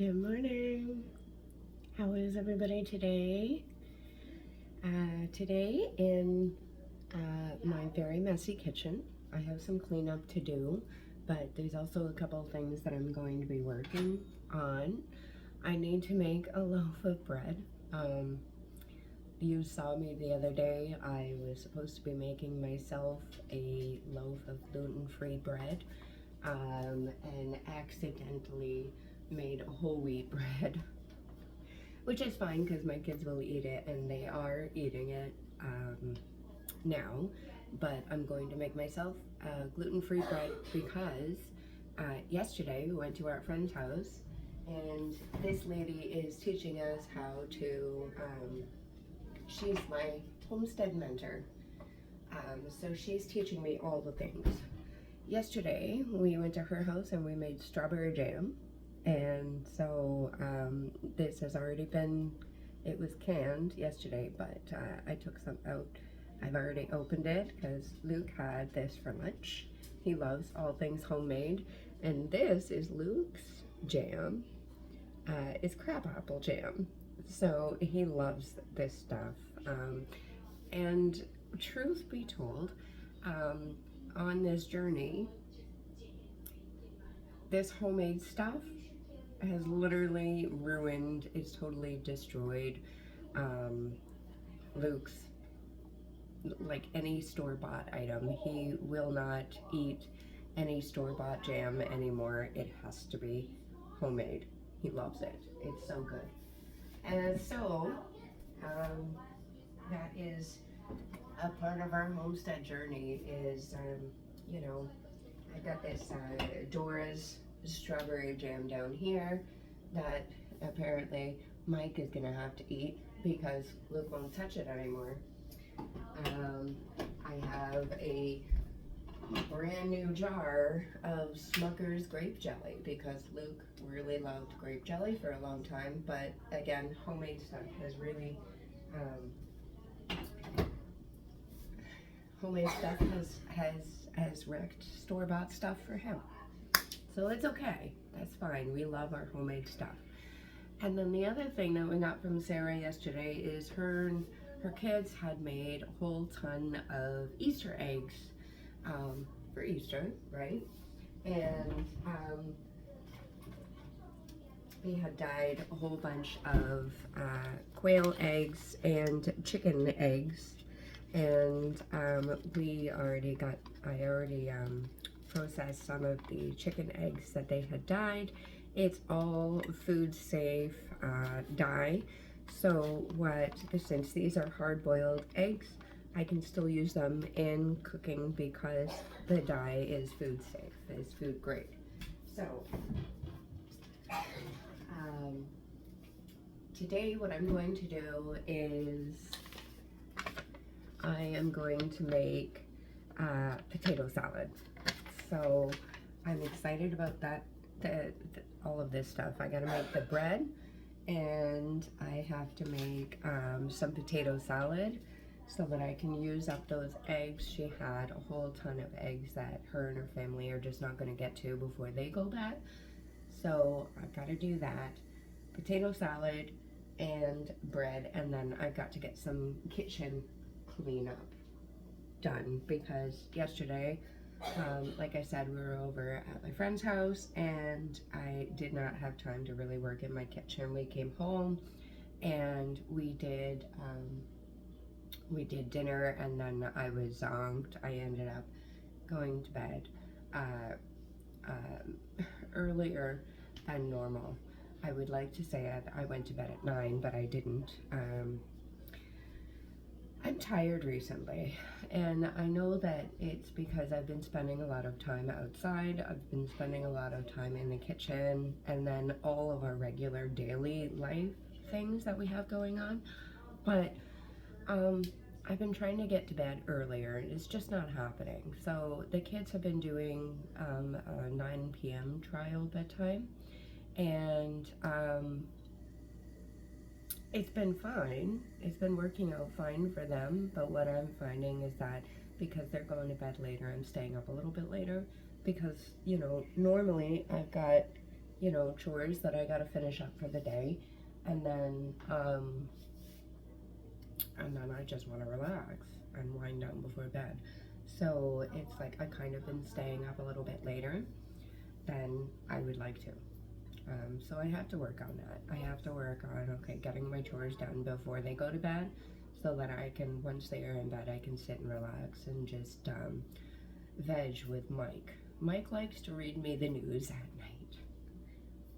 Good morning. How is everybody today? Today in my very messy kitchen, I have some cleanup to do, but there's also a couple of things that I'm going to be working on. I need to make a loaf of bread. You saw me the other day. I was supposed to be making myself a loaf of gluten-free bread, and accidentally made whole wheat bread, which is fine because my kids will eat it and they are eating it now. But I'm going to make myself gluten-free bread because yesterday we went to our friend's house and this lady is teaching us how to, she's my homestead mentor. So she's teaching me all the things. Yesterday we went to her house and we made strawberry jam. And so this has already been, it was canned yesterday, but I took some out. I've already opened it because Luke had this for lunch. He loves all things homemade. And this is Luke's jam. It's crabapple jam. So he loves this stuff. And truth be told, on this journey, this homemade stuff has literally ruined, it's totally destroyed Luke's, like any store-bought item. He will not eat any store-bought jam anymore. It has to be homemade. He loves it. It's so good. And so that is a part of our homestead journey is, you know, I got this Dora's strawberry jam down here that apparently Mike is gonna have to eat because Luke won't touch it anymore. I have a brand new jar of Smucker's grape jelly because Luke really loved grape jelly for a long time, but again, homemade stuff has really has wrecked store-bought stuff for him. So it's okay. That's fine. We love our homemade stuff. And then the other thing that we got from Sarah yesterday is her kids had made a whole ton of Easter eggs for Easter, right? And they had dyed a whole bunch of quail eggs and chicken eggs. And I already processed some of the chicken eggs that they had dyed. It's all food safe dye. So since these are hard-boiled eggs, I can still use them in cooking because the dye is food safe, is food grade. So today what I'm going to do is I am going to make potato salad. So I'm excited about that, all of this stuff. I gotta make the bread and I have to make some potato salad so that I can use up those eggs. She had a whole ton of eggs that her and her family are just not gonna get to before they go bad. So I've gotta do that. Potato salad and bread, and then I've got to get some kitchen cleanup done because yesterday, like I said, we were over at my friend's house and I did not have time to really work in my kitchen. We came home and we did dinner, and then I was zonked. I ended up going to bed earlier than normal. I would like to say I went to bed at 9, but I didn't. I'm tired recently, and I know that it's because I've been spending a lot of time outside. I've been spending a lot of time in the kitchen, and then all of our regular daily life things that we have going on. But I've been trying to get to bed earlier, and it's just not happening. So the kids have been doing a 9 p.m. trial bedtime, and it's been fine. It's been working out fine for them, but what I'm finding is that because they're going to bed later, I'm staying up a little bit later because, you know, normally I've got you know, chores that I gotta finish up for the day, and then I just want to relax and wind down before bed. So it's like I kind of been staying up a little bit later than I would like to. So I have to work on that. I have to work on, okay, getting my chores done before they go to bed, so that I can, once they are in bed, I can sit and relax and just veg with Mike. Mike likes to read me the news at night.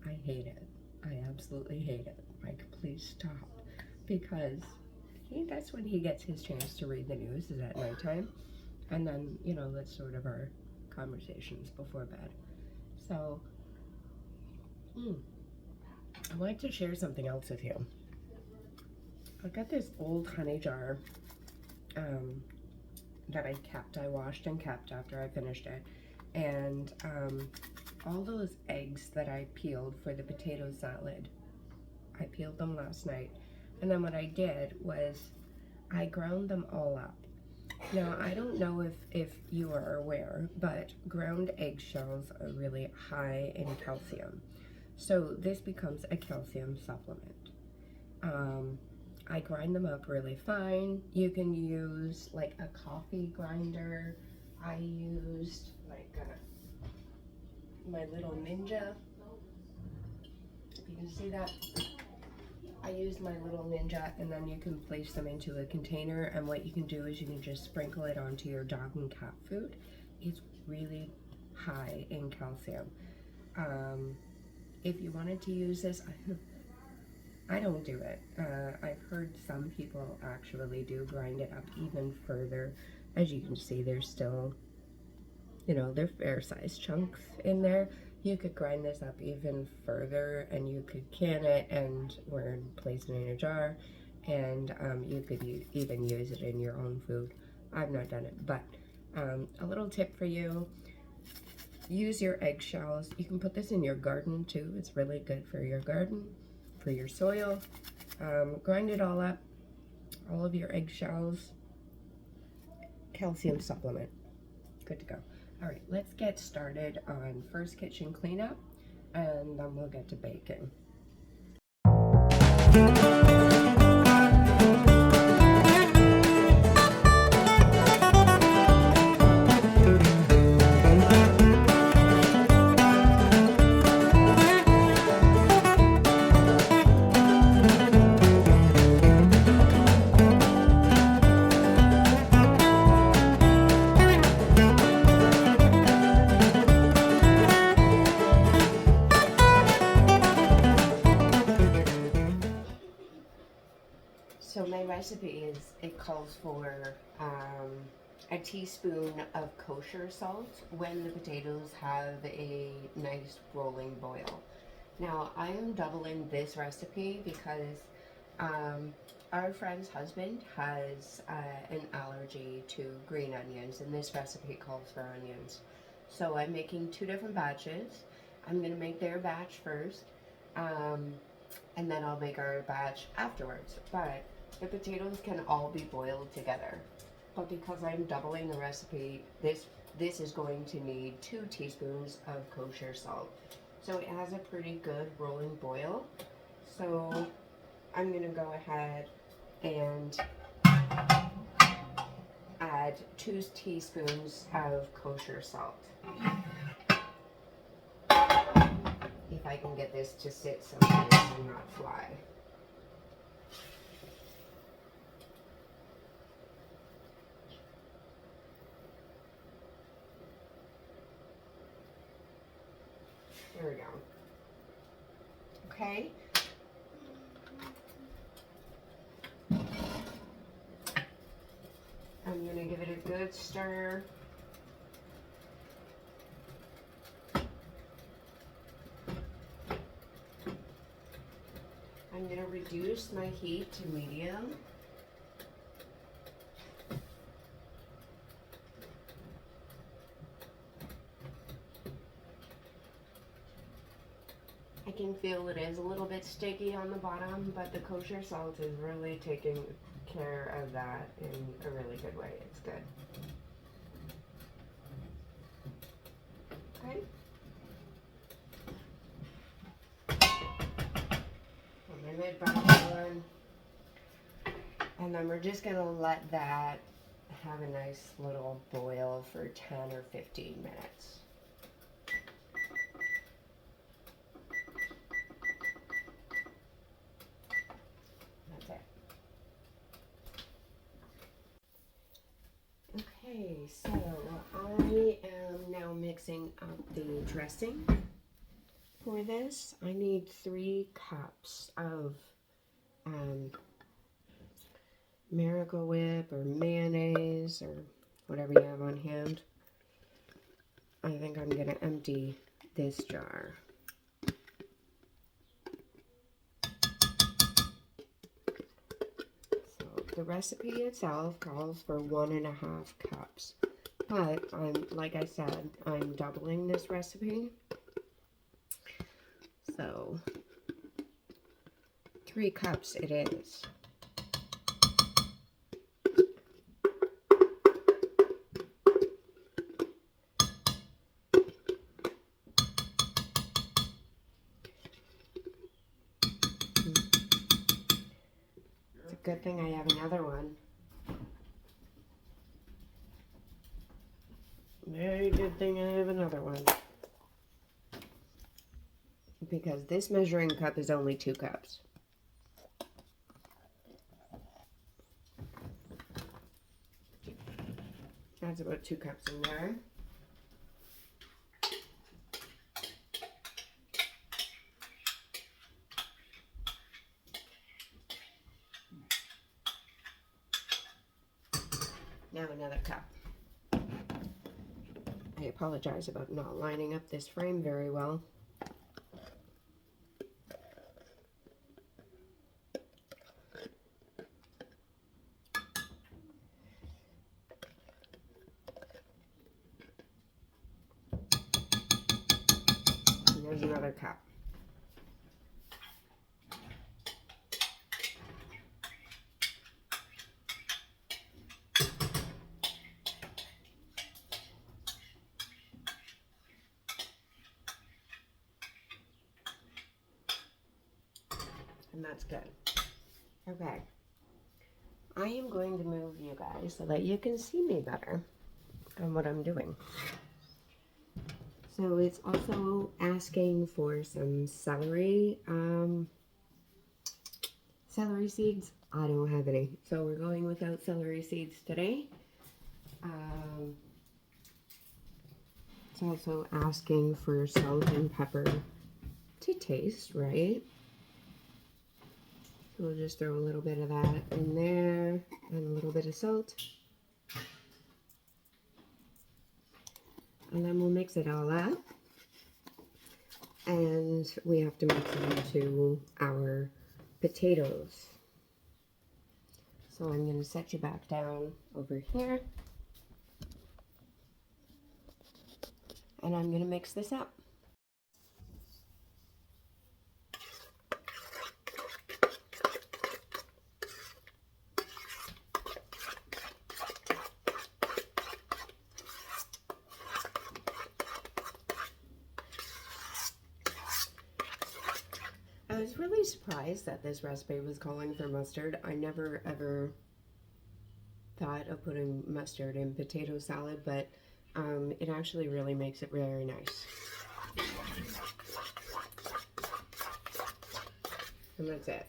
I hate it. I absolutely hate it. Mike, please stop. Because that's when he gets his chance to read the news, is at nighttime. And then, you know, that's sort of our conversations before bed. So, I'd like to share something else with you. I got this old honey jar that I washed and kept after I finished it. And all those eggs that I peeled for the potato salad, I peeled them last night. And then what I did was I ground them all up. Now, I don't know if you are aware, but ground eggshells are really high in calcium. So this becomes a calcium supplement. I grind them up really fine. You can use like a coffee grinder. I used like my little Ninja. If you can see that. I used my little Ninja, and then you can place them into a container, and what you can do is you can just sprinkle it onto your dog and cat food. It's really high in calcium. If you wanted to use this, I don't do it. I've heard some people actually do grind it up even further. As you can see, there's still, you know, they're fair-sized chunks in there. You could grind this up even further, and you could can it and place it in a jar, and you could even use it in your own food. I've not done it, but a little tip for you: use your eggshells. You can put this in your garden too. It's really good for your garden, for your soil. Grind it all up, all of your eggshells. Calcium supplement. Good to go. All right, let's get started on first kitchen cleanup, and then we'll get to baking. So my recipe it calls for a teaspoon of kosher salt when the potatoes have a nice rolling boil. Now I am doubling this recipe because our friend's husband has an allergy to green onions, and this recipe calls for onions. So I'm making two different batches. I'm going to make their batch first, and then I'll make our batch afterwards. But the potatoes can all be boiled together. But because I'm doubling the recipe, this is going to need 2 teaspoons of kosher salt. So it has a pretty good rolling boil. So I'm going to go ahead and add 2 teaspoons of kosher salt. If I can get this to sit someplace and not fly. There we go. Okay. I'm going to give it a good stir. I'm going to reduce my heat to medium. I can feel it is a little bit sticky on the bottom, but the kosher salt is really taking care of that in a really good way. It's good. Okay. good butter on. And then we're just going to let that have a nice little boil for 10 or 15 minutes. That's it. Okay, so I am now mixing up the dressing for this. I need 3 cups of Miracle Whip or mayonnaise or whatever you have on hand. I think I'm going to empty this jar. So the recipe itself calls for 1.5 cups. But like I said, I'm doubling this recipe. So 3 cups it is. Good thing I have another one. Very good thing I have another one. Because this measuring cup is only 2 cups. That's about 2 cups in there. Now another cup. I apologize about not lining up this frame very well. And there's another cup. And that's good. Okay. I am going to move you guys so that you can see me better on what I'm doing. So it's also asking for some celery seeds. I don't have any, so we're going without celery seeds today. It's also asking for salt and pepper to taste, right? So we'll just throw a little bit of that in there and a little bit of salt. And then we'll mix it all up. And we have to mix it into our potatoes. So I'm going to set you back down over here. And I'm going to mix this up. I was really surprised that this recipe was calling for mustard. I never ever thought of putting mustard in potato salad, but it actually really makes it very nice. And that's it.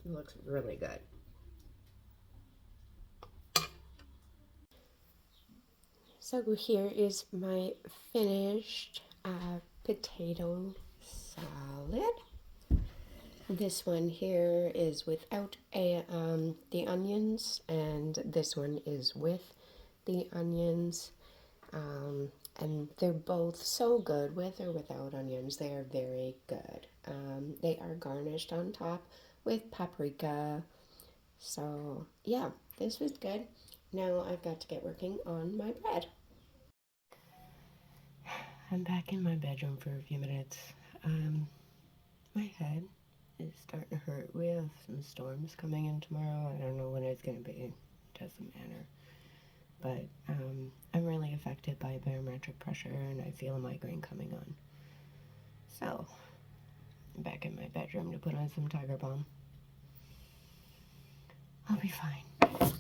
It looks really good. So here is my finished potato salad. This one here is without the onions, and this one is with the onions. And they're both so good with or without onions. They are very good. They are garnished on top with paprika. So yeah, this was good. Now I've got to get working on my bread. I'm back in my bedroom for a few minutes. My head is starting to hurt. We have some storms coming in tomorrow. I don't know when it's going to be. It doesn't matter. But I'm really affected by barometric pressure, and I feel a migraine coming on. So, I'm back in my bedroom. bedroom to put on some Tiger Balm. I'll be fine.